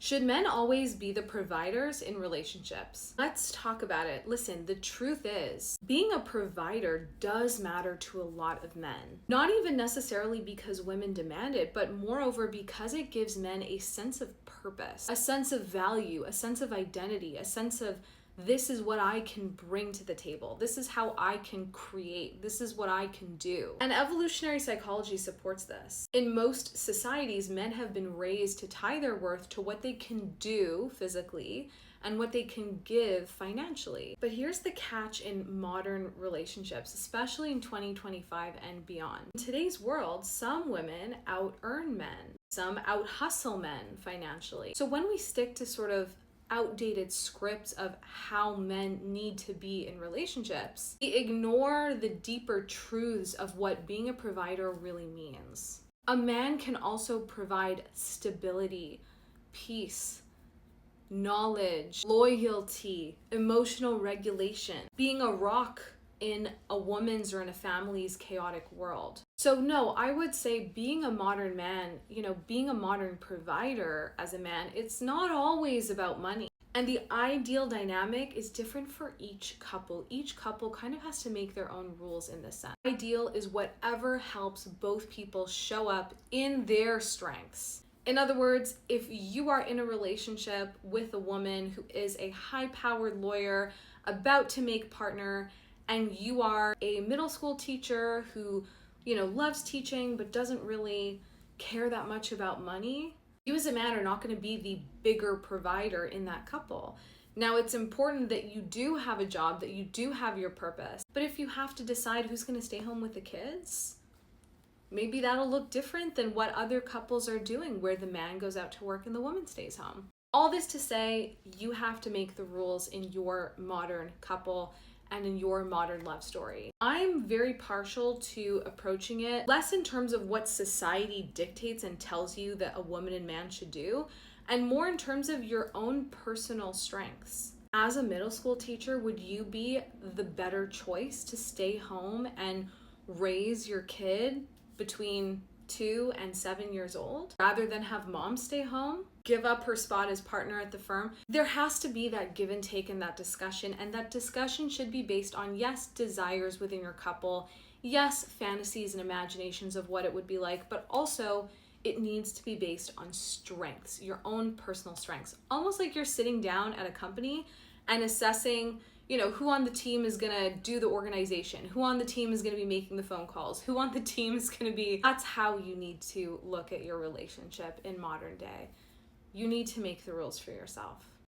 Should men always be the providers in relationships? Let's talk about it. Listen, the truth is, being a provider does matter to a lot of men. Not even necessarily because women demand it, but moreover because it gives men a sense of purpose, a sense of value, a sense of identity, a sense of this is what I can bring to the table. This is how I can create. This is what I can do. And evolutionary psychology supports this. In most societies, men have been raised to tie their worth to what they can do physically and what they can give financially. But here's the catch in modern relationships, especially in 2025 and beyond. In today's world, some women out-earn men. Some out-hustle men financially. So when we stick to sort of outdated scripts of how men need to be in relationships, we ignore the deeper truths of what being a provider really means. A man can also provide stability, peace, knowledge, loyalty, emotional regulation, being a rock in a woman's or in a family's chaotic world. So no, I would say being a modern man, being a modern provider as a man, it's not always about money. And the ideal dynamic is different for each couple. Each couple kind of has to make their own rules in this sense. Ideal is whatever helps both people show up in their strengths. In other words, if you are in a relationship with a woman who is a high-powered lawyer about to make partner, and you are a middle school teacher who, loves teaching but doesn't really care that much about money, you as a man are not going to be the bigger provider in that couple. Now, it's important that you do have a job, that you do have your purpose. But if you have to decide who's going to stay home with the kids, maybe that'll look different than what other couples are doing, where the man goes out to work and the woman stays home. All this to say, you have to make the rules in your modern couple and in your modern love story. I'm very partial to approaching it less in terms of what society dictates and tells you that a woman and man should do, and more in terms of your own personal strengths. As a middle school teacher, would you be the better choice to stay home and raise your kid between 2 and 7 years old rather than have mom stay home, give up her spot as partner at the firm? There has to be that give and take in that discussion, and that discussion should be based on, yes, desires within your couple, yes, fantasies and imaginations of what it would be like, but also it needs to be based on strengths, your own personal strengths. Almost like you're sitting down at a company and assessing who on the team is going to do the organization, who on the team is going to be making the phone calls, who on the team is going to be. That's how you need to look at your relationship in modern day. You need to make the rules for yourself.